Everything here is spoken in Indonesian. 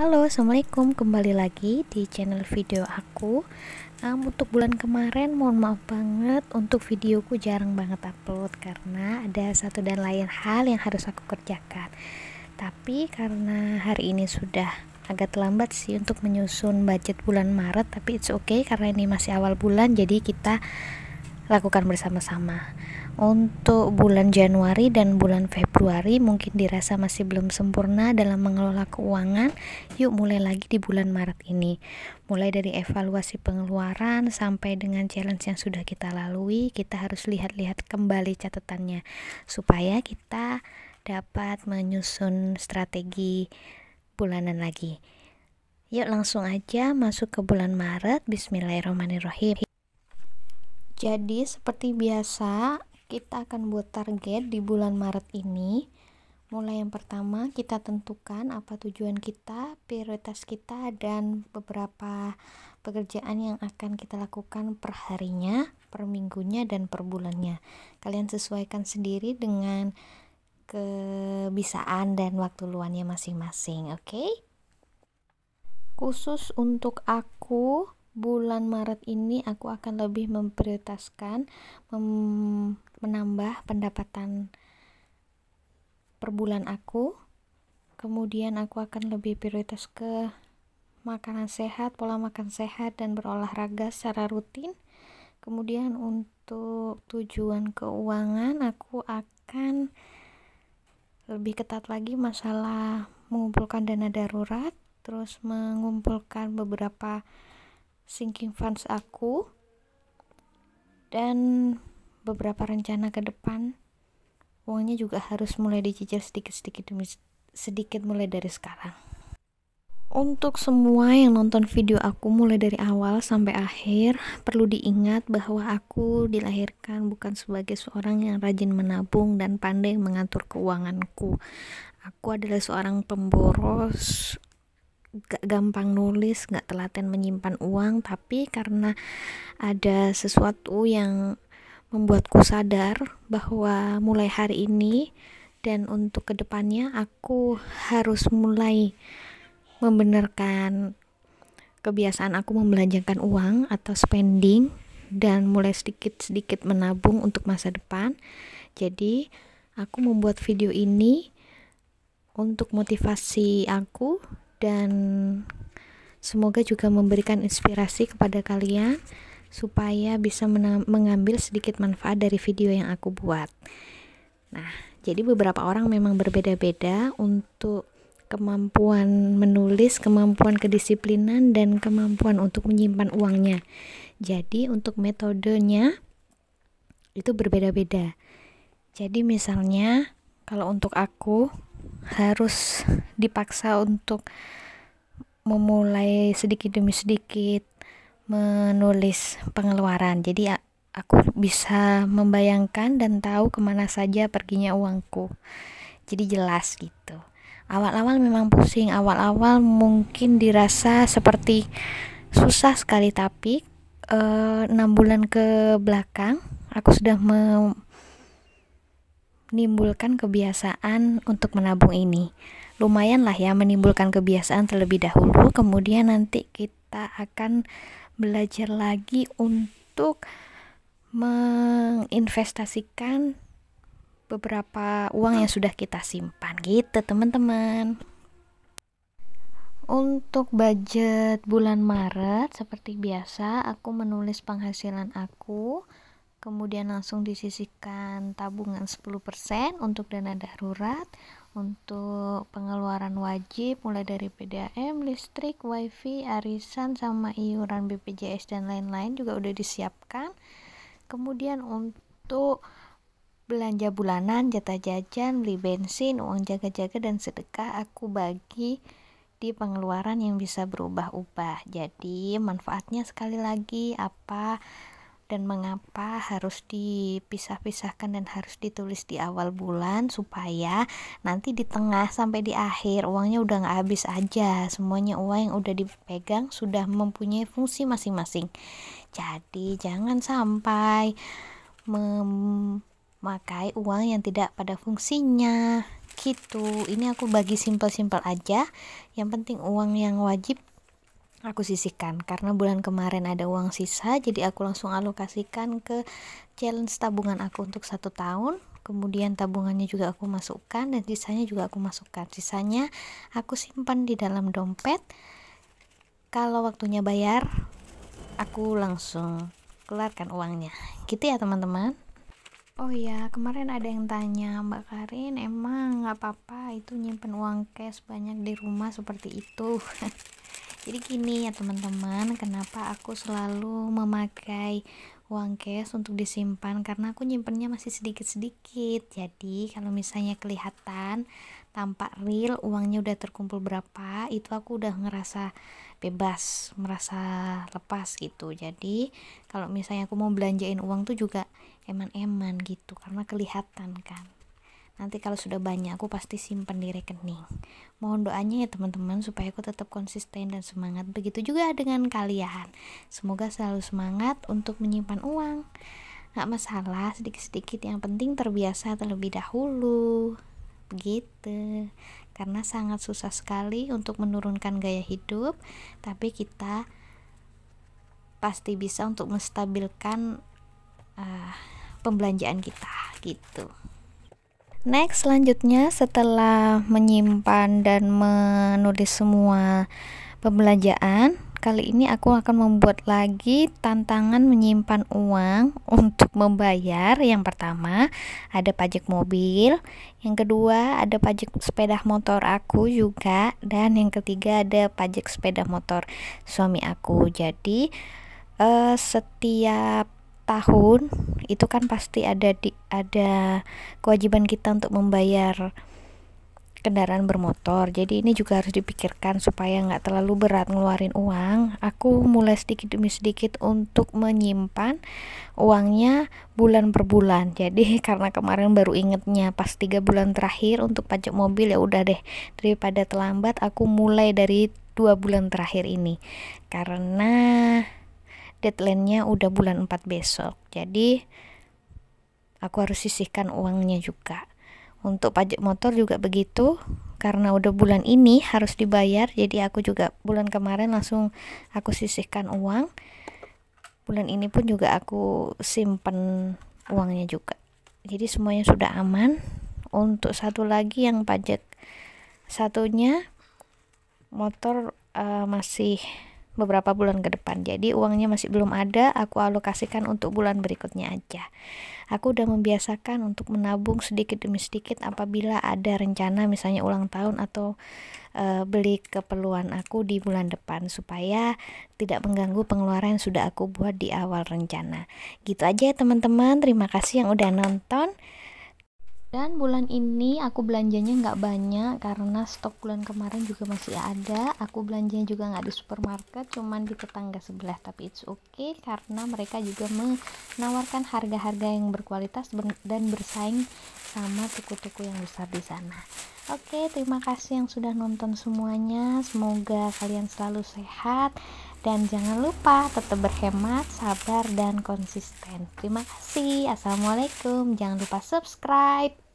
Halo, assalamualaikum, kembali lagi di channel video aku. Untuk bulan kemarin mohon maaf banget, untuk videoku jarang banget upload karena ada satu dan lain hal yang harus aku kerjakan. Tapi karena hari ini sudah agak terlambat sih untuk menyusun budget bulan Maret, tapi it's okay karena ini masih awal bulan, jadi kita lakukan bersama-sama. Untuk bulan Januari dan bulan Februari mungkin dirasa masih belum sempurna dalam mengelola keuangan. Yuk mulai lagi di bulan Maret ini. Mulai dari evaluasi pengeluaran sampai dengan challenge yang sudah kita lalui, kita harus lihat-lihat kembali catatannya supaya kita dapat menyusun strategi bulanan lagi. Yuk langsung aja masuk ke bulan Maret. Bismillahirrahmanirrahim. Jadi seperti biasa, kita akan buat target di bulan Maret ini. Mulai yang pertama, kita tentukan apa tujuan kita, prioritas kita, dan beberapa pekerjaan yang akan kita lakukan per harinya, per minggunya, dan per bulannya. Kalian sesuaikan sendiri dengan kebisaan dan waktu luangnya masing-masing, oke? Khusus untuk aku, bulan Maret ini aku akan lebih memprioritaskan menambah pendapatan per bulan aku. Kemudian aku akan lebih prioritas ke makanan sehat, pola makan sehat, dan berolahraga secara rutin. Kemudian untuk tujuan keuangan aku akan lebih ketat lagi masalah mengumpulkan dana darurat, terus mengumpulkan beberapa sinking funds aku, dan beberapa rencana ke depan. Uangnya juga harus mulai dicicil sedikit-sedikit demi sedikit mulai dari sekarang. Untuk semua yang nonton video aku mulai dari awal sampai akhir, perlu diingat bahwa aku dilahirkan bukan sebagai seorang yang rajin menabung dan pandai mengatur keuanganku. Aku adalah seorang pemboros, gak gampang nulis, gak telaten menyimpan uang, tapi karena ada sesuatu yang membuatku sadar bahwa mulai hari ini dan untuk kedepannya aku harus mulai membenarkan kebiasaan aku membelanjakan uang atau spending dan mulai sedikit-sedikit menabung untuk masa depan. Jadi aku membuat video ini untuk motivasi aku dan semoga juga memberikan inspirasi kepada kalian supaya bisa mengambil sedikit manfaat dari video yang aku buat. Nah, jadi beberapa orang memang berbeda-beda untuk kemampuan menulis, kemampuan kedisiplinan, dan kemampuan untuk menyimpan uangnya. Jadi untuk metodenya itu berbeda-beda. Jadi misalnya kalau untuk aku harus dipaksa untuk memulai sedikit demi sedikit menulis pengeluaran. Jadi aku bisa membayangkan dan tahu kemana saja perginya uangku. Jadi jelas gitu. Awal-awal memang pusing, awal-awal mungkin dirasa seperti susah sekali, tapi 6 bulan ke belakang aku sudah menimbulkan kebiasaan untuk menabung ini. Lumayan lah ya menimbulkan kebiasaan terlebih dahulu, kemudian nanti kita akan belajar lagi untuk menginvestasikan beberapa uang yang sudah kita simpan gitu teman-teman. Untuk budget bulan Maret seperti biasa aku menulis penghasilan aku, kemudian langsung disisihkan tabungan 10% untuk dana darurat, untuk pengeluaran wajib mulai dari PDAM, listrik, wifi, arisan, sama iuran BPJS dan lain-lain juga udah disiapkan. Kemudian untuk belanja bulanan, jatah jajan, beli bensin, uang jaga-jaga, dan sedekah aku bagi di pengeluaran yang bisa berubah-ubah. Jadi manfaatnya sekali lagi apa dan mengapa harus dipisah-pisahkan dan harus ditulis di awal bulan supaya nanti di tengah sampai di akhir uangnya udah gak habis aja. Semuanya uang yang udah dipegang sudah mempunyai fungsi masing-masing. Jadi jangan sampai memakai uang yang tidak pada fungsinya gitu. Ini aku bagi simpel-simpel aja, yang penting uang yang wajib aku sisihkan karena bulan kemarin ada uang sisa, jadi aku langsung alokasikan ke challenge tabungan aku untuk 1 tahun. Kemudian tabungannya juga aku masukkan dan sisanya juga aku masukkan. Sisanya aku simpan di dalam dompet. Kalau waktunya bayar, aku langsung keluarkan uangnya. Gitu ya teman-teman. Oh ya, kemarin ada yang tanya, Mbak Karin, emang nggak apa-apa itu nyimpen uang cash banyak di rumah seperti itu? Jadi gini ya teman-teman, kenapa aku selalu memakai uang cash untuk disimpan, karena aku nyimpennya masih sedikit-sedikit. Jadi kalau misalnya kelihatan tampak real uangnya udah terkumpul berapa, itu aku udah ngerasa bebas, merasa lepas gitu. Jadi kalau misalnya aku mau belanjain uang tuh juga eman-eman gitu, karena kelihatan kan. Nanti kalau sudah banyak aku pasti simpan di rekening. Mohon doanya ya teman-teman supaya aku tetap konsisten dan semangat. Begitu juga dengan kalian. Semoga selalu semangat untuk menyimpan uang. Gak masalah sedikit-sedikit, yang penting terbiasa terlebih dahulu. Begitu. Karena sangat susah sekali untuk menurunkan gaya hidup, tapi kita pasti bisa untuk menstabilkan pembelanjaan kita gitu. Next, selanjutnya setelah menyimpan dan menulis semua pembelanjaan, kali ini aku akan membuat lagi tantangan menyimpan uang untuk membayar. Yang pertama ada pajak mobil, yang kedua ada pajak sepeda motor aku juga, dan yang ketiga ada pajak sepeda motor suami aku. Jadi setiap tahun itu kan pasti ada kewajiban kita untuk membayar kendaraan bermotor. Jadi ini juga harus dipikirkan supaya nggak terlalu berat ngeluarin uang. Aku mulai sedikit demi sedikit untuk menyimpan uangnya bulan per bulan. Jadi karena kemarin baru ingetnya pas 3 bulan terakhir untuk pajak mobil, ya udah deh, daripada terlambat aku mulai dari 2 bulan terakhir ini karena deadline-nya udah bulan 4 besok. Jadi aku harus sisihkan uangnya juga. Untuk pajak motor juga begitu, karena udah bulan ini harus dibayar, jadi aku juga bulan kemarin langsung aku sisihkan uang. Bulan ini pun juga aku simpen uangnya juga. Jadi semuanya sudah aman. Untuk satu lagi yang pajak satunya motor masih beberapa bulan ke depan, jadi uangnya masih belum ada, aku alokasikan untuk bulan berikutnya aja. Aku udah membiasakan untuk menabung sedikit demi sedikit apabila ada rencana misalnya ulang tahun atau beli keperluan aku di bulan depan, supaya tidak mengganggu pengeluaran yang sudah aku buat di awal rencana. Gitu aja ya teman-teman, terima kasih yang udah nonton. Dan bulan ini aku belanjanya nggak banyak karena stok bulan kemarin juga masih ada. Aku belanjanya juga nggak di supermarket, cuman di tetangga sebelah, tapi it's okay karena mereka juga menawarkan harga-harga yang berkualitas dan bersaing sama toko-toko yang besar di sana. Oke, terima kasih yang sudah nonton semuanya. Semoga kalian selalu sehat dan jangan lupa tetap berhemat, sabar, dan konsisten. Terima kasih. Assalamualaikum. Jangan lupa subscribe.